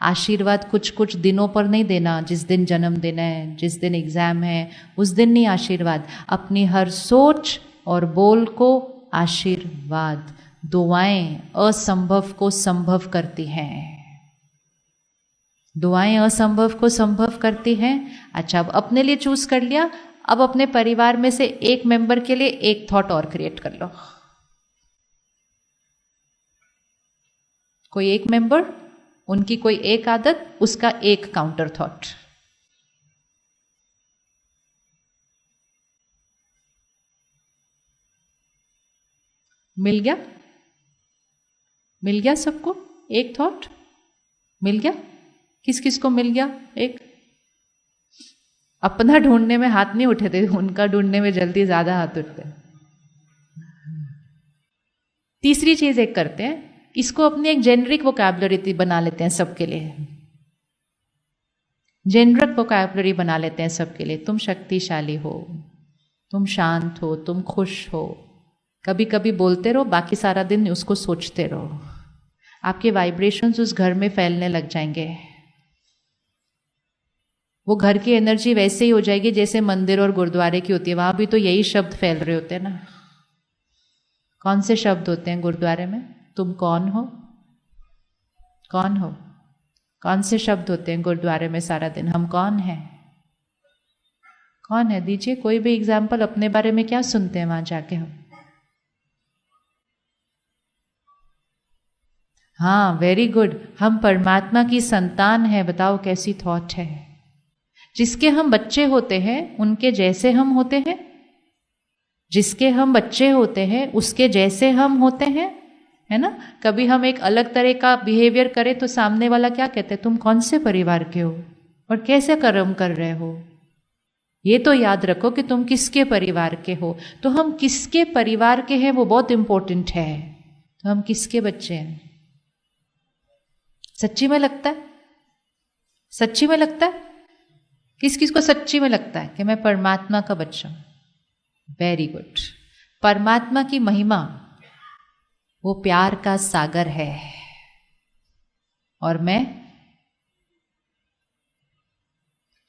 आशीर्वाद कुछ कुछ दिनों पर नहीं देना, जिस दिन जन्मदिन है, जिस दिन एग्जाम है, उस दिन नहीं आशीर्वाद। अपनी हर सोच और बोल को आशीर्वाद। दुआएं असंभव को संभव करती हैं। दुआएं असंभव को संभव करती हैं। अच्छा, अब अपने लिए चूज कर लिया, अब अपने परिवार में से एक मेंबर के लिए एक थॉट और क्रिएट कर लो। कोई एक मेंबर, उनकी कोई एक आदत, उसका एक काउंटर थॉट। मिल गया? मिल गया सबको एक थॉट? मिल गया? किस किस को मिल गया एक? अपना ढूंढने में हाथ नहीं उठे थे, उनका ढूंढने में जल्दी ज्यादा हाथ उठते। तीसरी चीज एक करते हैं, इसको अपनी एक जेनरिक वोकैबुलरी बना लेते हैं सबके लिए। जेनरिक वोकैबुलरी बना लेते हैं सबके लिए। तुम शक्तिशाली हो, तुम शांत हो, तुम खुश हो। कभी कभी बोलते रहो, बाकी सारा दिन उसको सोचते रहो। आपके वाइब्रेशंस उस घर में फैलने लग जाएंगे। वो घर की एनर्जी वैसे ही हो जाएगी जैसे मंदिर और गुरुद्वारे की होती है। वहां भी तो यही शब्द फैल रहे होते हैं ना। कौन से शब्द होते हैं गुरुद्वारे में? तुम कौन हो? कौन हो? कौन से शब्द होते हैं गुरुद्वारे में सारा दिन? हम कौन हैं? कौन है? दीजिए कोई भी एग्जाम्पल। अपने बारे में क्या सुनते हैं वहां जाके हम? हाँ, वेरी गुड, हम परमात्मा की संतान है। बताओ कैसी थॉट है। जिसके हम बच्चे होते हैं उनके जैसे हम होते हैं। जिसके हम बच्चे होते हैं उसके जैसे हम होते हैं, है ना। कभी हम एक अलग तरह का बिहेवियर करें तो सामने वाला क्या कहते हैं? तुम कौन से परिवार के हो और कैसे कर्म कर रहे हो? ये तो याद रखो कि तुम किसके परिवार के हो। तो हम किसके परिवार के हैं वो बहुत इंपॉर्टेंट है। तो हम किसके बच्चे हैं? सच्ची में लगता है? सच्ची में लगता है? किस किस को सच्ची में लगता है कि मैं परमात्मा का बच्चा हूं? Very good. परमात्मा की महिमा वो प्यार का सागर है। और मैं,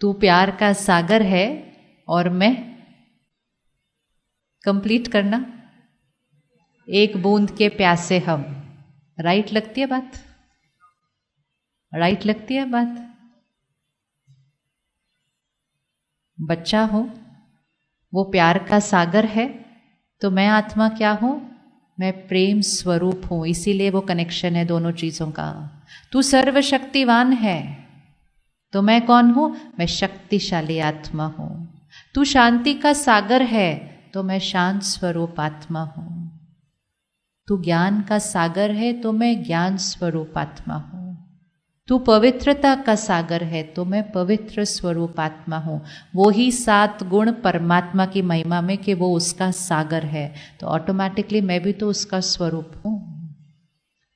तू प्यार का सागर है और मैं, कंप्लीट करना, एक बूंद के प्यासे हम। राइट लगती है बात? राइट लगती है बात? बच्चा हो, वो प्यार का सागर है, तो मैं आत्मा क्या हूं? मैं प्रेम स्वरूप हूं। इसीलिए वो कनेक्शन है दोनों चीजों का। तू सर्वशक्तिवान है, तो मैं कौन हूं? मैं शक्तिशाली आत्मा हूं। तू शांति का सागर है, तो मैं शांत स्वरूप आत्मा हूं। तू ज्ञान का सागर है, तो मैं ज्ञान स्वरूप आत्मा हूं। तू पवित्रता का सागर है, तो मैं पवित्र स्वरूप आत्मा हूं। वो ही 7 गुण परमात्मा की महिमा में कि वो उसका सागर है, तो ऑटोमेटिकली मैं भी तो उसका स्वरूप हूं।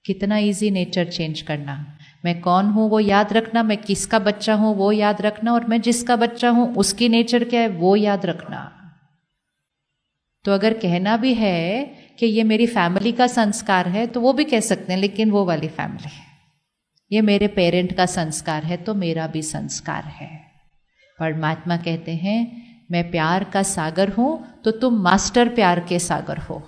कितना इजी नेचर चेंज करना। मैं कौन हूं वो याद रखना, मैं किसका बच्चा हूं वो याद रखना, और मैं जिसका बच्चा हूं उसकी नेचर क्या है वो याद रखना। तो अगर कहना भी है कि ये मेरी फैमिली का संस्कार है तो वो भी कह सकते हैं, लेकिन वो वाली फैमिली है। ये मेरे पेरेंट का संस्कार है तो मेरा भी संस्कार है। परमात्मा कहते हैं मैं प्यार का सागर हूं, तो तुम मास्टर प्यार के सागर हो।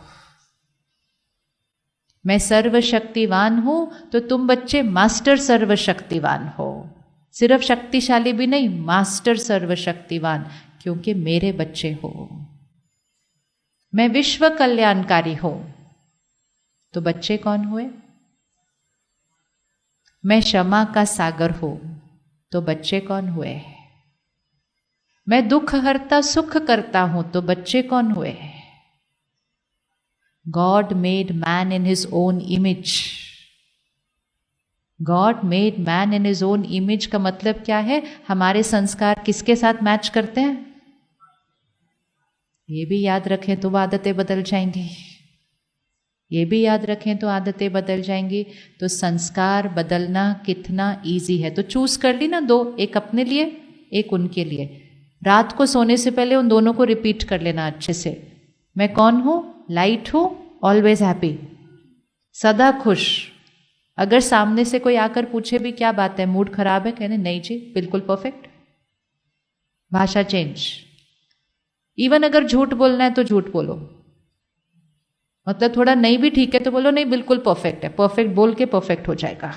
मैं सर्वशक्तिवान हूं, तो तुम बच्चे मास्टर सर्वशक्तिवान हो। सिर्फ शक्तिशाली भी नहीं, मास्टर सर्वशक्तिवान, क्योंकि मेरे बच्चे हो। मैं विश्व कल्याणकारी हूं, तो बच्चे कौन हुए? मैं क्षमा का सागर हूं, तो बच्चे कौन हुए? मैं दुख हरता सुख करता हूं, तो बच्चे कौन हुए? God made man in his own image. God made man in his own image का मतलब क्या है? हमारे संस्कार किसके साथ मैच करते हैं? ये भी याद रखें तो आदतें बदल जाएंगी। ये भी याद रखें तो आदतें बदल जाएंगी। तो संस्कार बदलना कितना इजी है। तो चूज कर ली ना 2, एक अपने लिए एक उनके लिए। रात को सोने से पहले उन दोनों को रिपीट कर लेना अच्छे से। मैं कौन हूं? लाइट हूं, ऑलवेज हैप्पी, सदा खुश, अगर सामने से कोई आकर पूछे भी क्या बात है, मूड खराब है, कहने नहीं जी बिल्कुल परफेक्ट। भाषा चेंज। इवन अगर झूठ बोलना है तो झूठ बोलो, मतलब थोड़ा नहीं भी ठीक है तो बोलो नहीं बिल्कुल परफेक्ट है। परफेक्ट बोल के परफेक्ट हो जाएगा,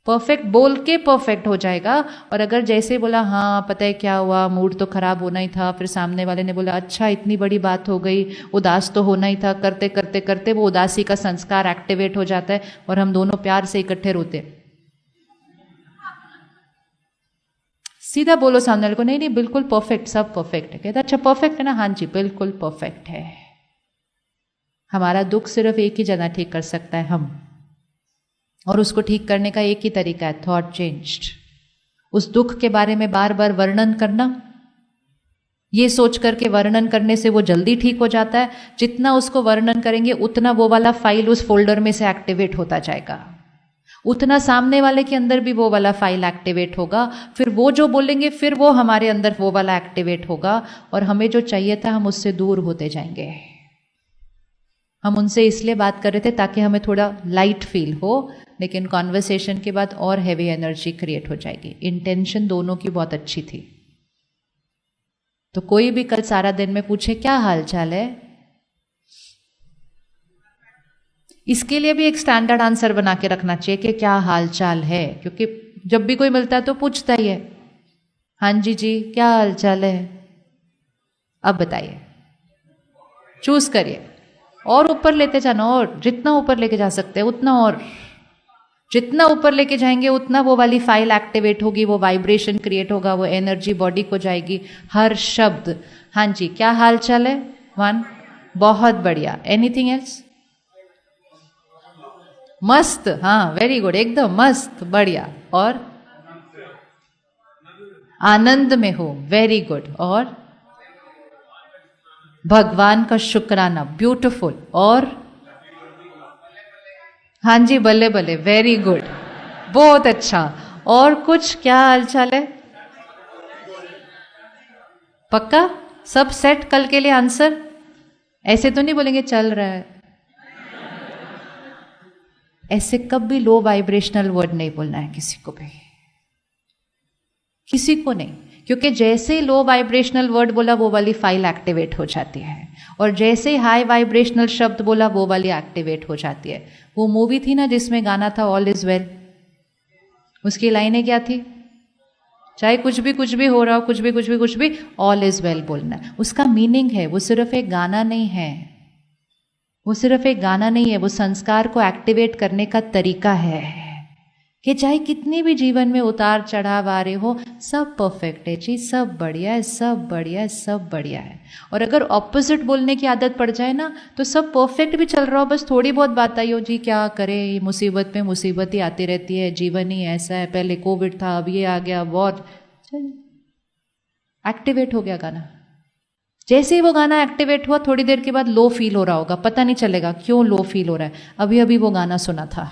परफेक्ट बोल के परफेक्ट हो जाएगा। और अगर जैसे बोला हाँ पता है क्या हुआ, मूड तो खराब होना ही था, फिर सामने वाले ने बोला अच्छा इतनी बड़ी बात हो गई, उदास तो होना ही था, करते करते करते वो उदासी का संस्कार एक्टिवेट हो जाता है और हम दोनों प्यार से इकट्ठे रोते। सीधा बोलो सामने वाले को नहीं नहीं बिल्कुल परफेक्ट, सब परफेक्ट है। कहता अच्छा परफेक्ट है ना, हाँ जी बिल्कुल परफेक्ट है। हमारा दुख सिर्फ एक ही जगह ठीक कर सकता है हम, और उसको ठीक करने का एक ही तरीका है, थॉट चेंज्ड। उस दुख के बारे में बार बार वर्णन करना, ये सोच करके वर्णन करने से वो जल्दी ठीक हो जाता है। जितना उसको वर्णन करेंगे उतना वो वाला फाइल उस फोल्डर में से एक्टिवेट होता जाएगा, उतना सामने वाले के अंदर भी वो वाला फाइल एक्टिवेट होगा। फिर वो जो बोलेंगे फिर वो हमारे अंदर वो वाला एक्टिवेट होगा, और हमें जो चाहिए था हम उससे दूर होते जाएंगे। हम उनसे इसलिए बात कर रहे थे ताकि हमें थोड़ा लाइट फील हो, लेकिन कॉन्वर्सेशन के बाद और हैवी एनर्जी क्रिएट हो जाएगी। इंटेंशन दोनों की बहुत अच्छी थी। तो कोई भी कल सारा दिन में पूछे क्या हाल चाल है, इसके लिए भी एक स्टैंडर्ड आंसर बना के रखना चाहिए कि क्या हाल चाल है, क्योंकि जब भी कोई मिलता है तो पूछता ही है हाँ जी जी क्या हाल चाल है। अब बताइए, चूज करिए और ऊपर लेते जाना, और जितना ऊपर लेके जा सकते हैं उतना, और जितना ऊपर लेके जाएंगे उतना वो वाली फाइल एक्टिवेट होगी, वो वाइब्रेशन क्रिएट होगा, वो एनर्जी बॉडी को जाएगी। हर शब्द हाँ जी क्या हाल चाल है, वन बहुत बढ़िया, एनीथिंग एल्स, मस्त, हाँ वेरी गुड, एकदम मस्त बढ़िया, और आनंद में हो, वेरी गुड, और भगवान का शुक्राना, ब्यूटीफुल, और हाँ जी बल्ले बल्ले, वेरी गुड, बहुत अच्छा। और कुछ क्या हालचाल है, पक्का सब सेट कल के लिए आंसर? ऐसे तो नहीं बोलेंगे चल रहा है, ऐसे कभी लो वाइब्रेशनल वर्ड नहीं बोलना है किसी को भी, किसी को नहीं, क्योंकि जैसे ही लो वाइब्रेशनल वर्ड बोला वो वाली फाइल एक्टिवेट हो जाती है, और जैसे ही हाई वाइब्रेशनल शब्द बोला वो वाली एक्टिवेट हो जाती है। वो मूवी थी ना जिसमें गाना था ऑल इज वेल, उसकी लाइनें क्या थी, चाहे कुछ भी हो रहा हो, कुछ भी ऑल इज वेल बोलना है। उसका मीनिंग है, वो सिर्फ एक गाना नहीं है, वो सिर्फ एक गाना नहीं है, वो संस्कार को एक्टिवेट करने का तरीका है कि चाहे कितनी भी जीवन में उतार चढ़ाव आ रहे हो, सब परफेक्ट है जी, सब बढ़िया है, सब बढ़िया है, सब बढ़िया है। और अगर ऑपोजिट बोलने की आदत पड़ जाए ना तो सब परफेक्ट भी चल रहा हो, बस थोड़ी बहुत बात आई हो जी क्या करे, मुसीबत पे मुसीबत ही आती रहती है, जीवन ही ऐसा है, पहले कोविड था अब ये आ गया, वॉर, एक्टिवेट हो गया गाना। जैसे ही वो गाना एक्टिवेट हुआ थोड़ी देर के बाद लो फील हो रहा होगा, पता नहीं चलेगा क्यों लो फील हो रहा है, अभी अभी वो गाना सुना था।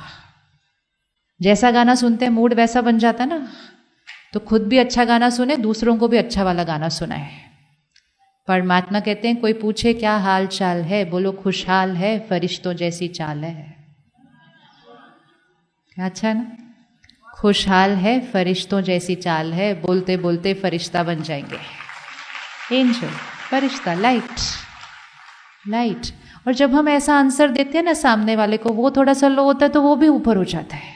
जैसा गाना सुनते हैं मूड वैसा बन जाता है ना, तो खुद भी अच्छा गाना सुने, दूसरों को भी अच्छा वाला गाना सुनाए। परमात्मा कहते हैं कोई पूछे क्या हाल चाल है, बोलो खुशहाल है, फरिश्तों जैसी चाल है। क्या अच्छा है ना, खुशहाल है, फरिश्तों जैसी चाल है, बोलते बोलते फरिश्ता बन जाएंगे, एंजल, फरिश्ता, लाइट, लाइट। और जब हम ऐसा आंसर देते हैं ना सामने वाले को, वो थोड़ा सा लो होता है तो वो भी ऊपर हो जाता है।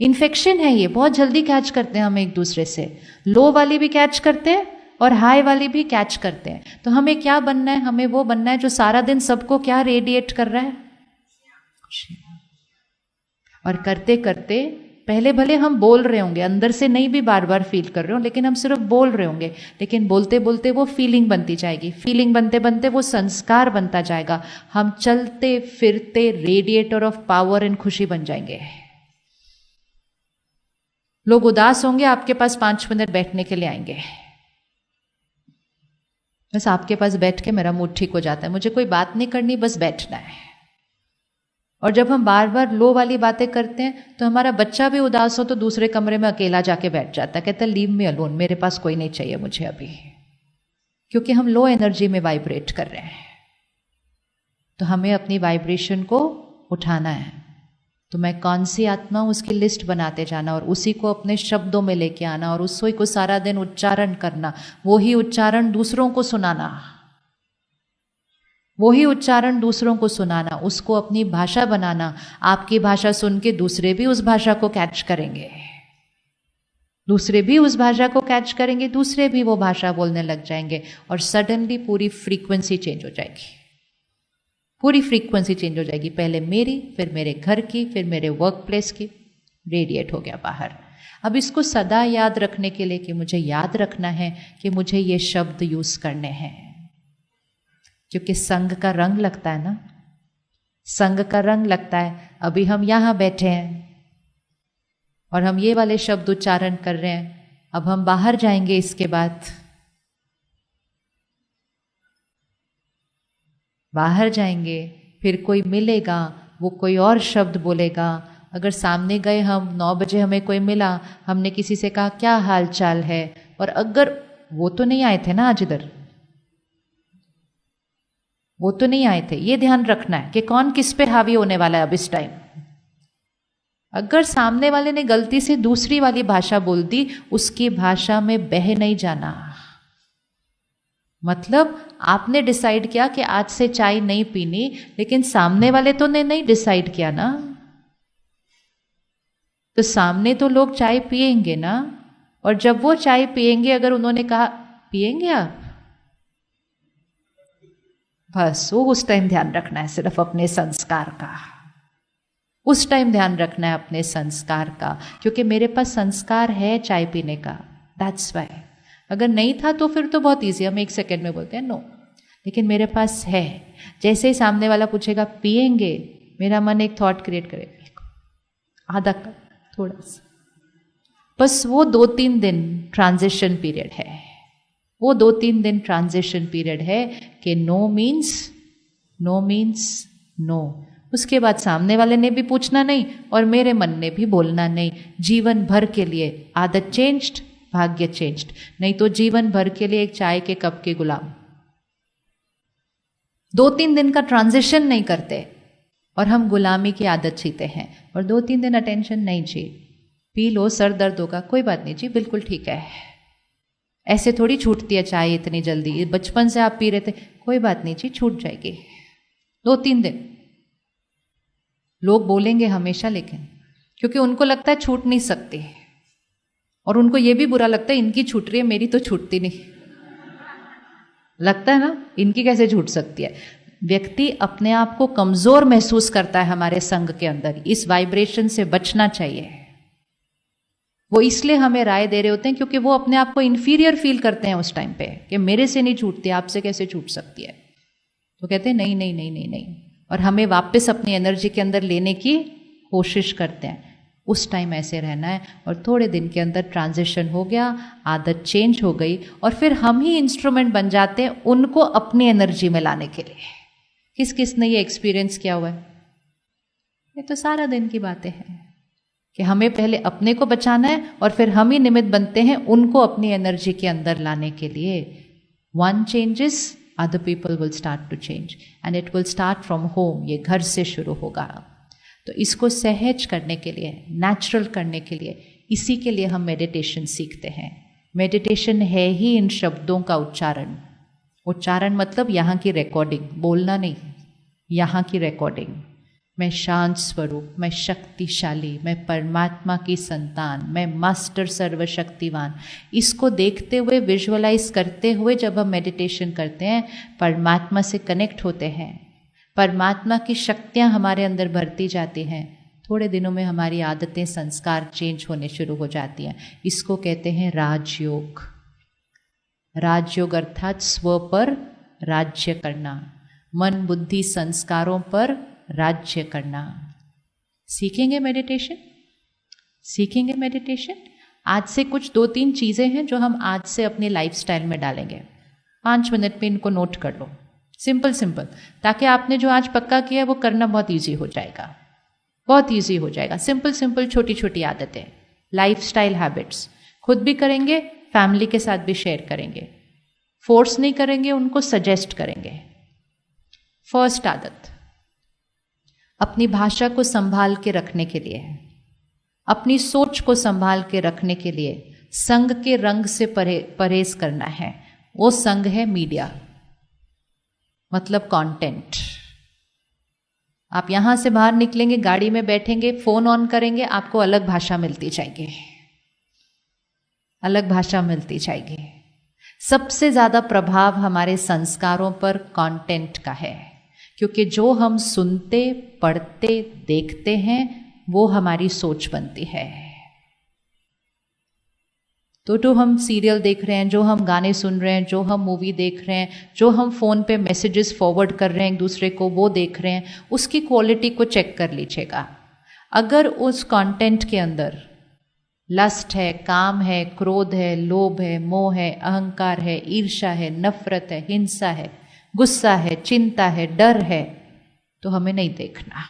इन्फेक्शन है ये, बहुत जल्दी कैच करते हैं हम एक दूसरे से, लो वाली भी कैच करते हैं और हाई वाली भी कैच करते हैं। तो हमें क्या बनना है, हमें वो बनना है जो सारा दिन सबको क्या रेडिएट कर रहा है, और करते करते पहले भले हम बोल रहे होंगे, अंदर से नहीं भी बार बार फील कर रहे हो, लेकिन हम सिर्फ बोल रहे होंगे, लेकिन बोलते बोलते वो फीलिंग बनती जाएगी, फीलिंग बनते बनते वो संस्कार बनता जाएगा। हम चलते फिरते रेडिएटर ऑफ पावर एंड खुशी बन जाएंगे। लोग उदास होंगे, आपके पास 5 मिनट बैठने के लिए आएंगे, बस आपके पास बैठ के मेरा मूड ठीक हो जाता है, मुझे कोई बात नहीं करनी, बस बैठना है। और जब हम बार बार लो वाली बातें करते हैं तो हमारा बच्चा भी उदास हो तो दूसरे कमरे में अकेला जाके बैठ जाता है, कहता है लीव मी अलोन, मेरे पास कोई नहीं चाहिए मुझे अभी, क्योंकि हम लो एनर्जी में वाइब्रेट कर रहे हैं। तो हमें अपनी वाइब्रेशन को उठाना है। तो मैं कौन सी आत्मा हूँ उसकी लिस्ट बनाते जाना और उसी को अपने शब्दों में लेके आना और उसी को सारा दिन उच्चारण करना, वही उच्चारण दूसरों को सुनाना, वही उच्चारण दूसरों को सुनाना, उसको अपनी भाषा बनाना। आपकी भाषा सुन के दूसरे भी उस भाषा को कैच करेंगे, दूसरे भी उस भाषा को कैच करेंगे, दूसरे भी वो भाषा बोलने लग जाएंगे और सडनली पूरी फ्रीक्वेंसी चेंज हो जाएगी, पूरी फ्रीक्वेंसी चेंज हो जाएगी। पहले मेरी, फिर मेरे घर की, फिर मेरे वर्क प्लेस की, रेडिएट हो गया बाहर। अब इसको सदा याद रखने के लिए कि मुझे याद रखना है कि मुझे ये शब्द यूज करने हैं, क्योंकि संग का रंग लगता है ना, संग का रंग लगता है। अभी हम यहां बैठे हैं और हम ये वाले शब्द उच्चारण कर रहे हैं, अब हम बाहर जाएंगे, इसके बाद बाहर जाएंगे, फिर कोई मिलेगा, वो कोई और शब्द बोलेगा। अगर सामने गए हम 9 बजे हमें कोई मिला, हमने किसी से कहा क्या हाल चाल है, और अगर वो तो नहीं आए थे ना आज इधर, वो तो नहीं आए थे, ये ध्यान रखना है कि कौन किस पे हावी होने वाला है अब इस टाइम। अगर सामने वाले ने गलती से दूसरी वाली भाषा बोल दी, उसकी भाषा में बह नहीं जाना। मतलब आपने डिसाइड किया कि आज से चाय नहीं पीनी, लेकिन सामने वाले तो ने नहीं डिसाइड किया ना, तो सामने तो लोग चाय पिएंगे ना, और जब वो चाय पिएंगे, अगर उन्होंने कहा पिएंगे आप, बस वो उस टाइम ध्यान रखना है सिर्फ अपने संस्कार का, उस टाइम ध्यान रखना है अपने संस्कार का, क्योंकि मेरे पास संस्कार है चाय पीने का, दैट्स वाई। अगर नहीं था तो फिर तो बहुत ईजी, हम 1 सेकेंड में बोलते हैं नो, लेकिन मेरे पास है। जैसे ही सामने वाला पूछेगा पिएंगे, मेरा मन एक थॉट क्रिएट करेगा, आधा कप, थोड़ा सा, बस वो 2-3 दिन ट्रांजिशन पीरियड है, वो 2-3 दिन ट्रांजिशन पीरियड है कि no means no means no. उसके बाद सामने वाले ने भी पूछना नहीं और मेरे मन ने भी बोलना नहीं। जीवन भर के लिए आदत चेंज्ड, भाग्य चेंज्ड, नहीं तो जीवन भर के लिए एक चाय के कप के गुलाम। 2-3 दिन का ट्रांजिशन नहीं करते और हम गुलामी की आदत जीते हैं, और 2-3 दिन अटेंशन नहीं जी, पी लो, सर दर्द होगा, कोई बात नहीं जी, बिल्कुल ठीक है, ऐसे थोड़ी छूटती है चाय इतनी जल्दी, बचपन से आप पी रहे थे, कोई बात नहीं जी, छूट जाएगी। 2-3 दिन लोग बोलेंगे हमेशा, लेकिन क्योंकि उनको लगता है छूट नहीं सकती, और उनको ये भी बुरा लगता है इनकी छूट रही है, मेरी तो छूटती नहीं, लगता है ना, इनकी कैसे छूट सकती है। व्यक्ति अपने आप को कमजोर महसूस करता है हमारे संग के अंदर, इस वाइब्रेशन से बचना चाहिए। वो इसलिए हमें राय दे रहे होते हैं क्योंकि वो अपने आप को इन्फीरियर फील करते हैं उस टाइम पे कि मेरे से नहीं छूटती, आपसे कैसे छूट सकती है। तो कहते हैं नहीं नहीं नहीं नहीं नहीं, और हमें वापस अपनी एनर्जी के अंदर लेने की कोशिश करते हैं। उस टाइम ऐसे रहना है, और थोड़े दिन के अंदर ट्रांजिशन हो गया, आदत चेंज हो गई, और फिर हम ही इंस्ट्रूमेंट बन जाते हैं उनको अपनी एनर्जी में लाने के लिए। किस किस ने ये एक्सपीरियंस किया हुआ है? ये तो सारा दिन की बातें हैं कि हमें पहले अपने को बचाना है और फिर हम ही निमित्त बनते हैं उनको अपनी एनर्जी के अंदर लाने के लिए। One changes, other people will start to change, and it will start from home. ये घर से शुरू होगा। तो इसको सहज करने के लिए, नेचुरल करने के लिए, इसी के लिए हम मेडिटेशन सीखते हैं। मेडिटेशन है ही इन शब्दों का उच्चारण। उच्चारण मतलब यहाँ की रिकॉर्डिंग, बोलना नहीं, यहाँ की रिकॉर्डिंग। मैं शांत स्वरूप, मैं शक्तिशाली, मैं परमात्मा की संतान, मैं मास्टर सर्वशक्तिवान, इसको देखते हुए, विजुअलाइज करते हुए जब हम मेडिटेशन करते हैं, परमात्मा से कनेक्ट होते हैं, परमात्मा की शक्तियाँ हमारे अंदर भरती जाती हैं। थोड़े दिनों में हमारी आदतें, संस्कार चेंज होने शुरू हो जाती हैं। इसको कहते हैं राजयोग। राजयोग अर्थात स्व पर राज्य करना, मन बुद्धि संस्कारों पर राज्य करना। सीखेंगे मेडिटेशन, सीखेंगे मेडिटेशन। आज से कुछ 2-3 चीज़ें हैं जो हम आज से अपनी लाइफस्टाइल में डालेंगे। 5 मिनट में इनको नोट कर लो, सिंपल सिंपल, ताकि आपने जो आज पक्का किया है वो करना बहुत ईजी हो जाएगा, बहुत ईजी हो जाएगा। सिंपल सिंपल छोटी छोटी आदतें, लाइफस्टाइल हैबिट्स, खुद भी करेंगे, फैमिली के साथ भी शेयर करेंगे, फोर्स नहीं करेंगे, उनको सजेस्ट करेंगे। फर्स्ट आदत, अपनी भाषा को संभाल के रखने के लिए, अपनी सोच को संभाल के रखने के लिए संग के रंग से परहेज करना है। वो संग है मीडिया, मतलब कंटेंट। आप यहां से बाहर निकलेंगे, गाड़ी में बैठेंगे, फोन ऑन करेंगे, आपको अलग भाषा मिलती जाएगी, अलग भाषा मिलती जाएगी। सबसे ज्यादा प्रभाव हमारे संस्कारों पर कंटेंट का है, क्योंकि जो हम सुनते, पढ़ते, देखते हैं वो हमारी सोच बनती है। तो जो हम सीरियल देख रहे हैं, जो हम गाने सुन रहे हैं, जो हम मूवी देख रहे हैं, जो हम फ़ोन पे मैसेजेस फॉरवर्ड कर रहे हैं एक दूसरे को, वो देख रहे हैं, उसकी क्वालिटी को चेक कर लीजिएगा। अगर उस कंटेंट के अंदर लस्ट है, काम है, क्रोध है, लोभ है, मोह है, अहंकार है, ईर्ष्या है, नफरत है, हिंसा है, गुस्सा है, चिंता है, डर है, तो हमें नहीं देखना।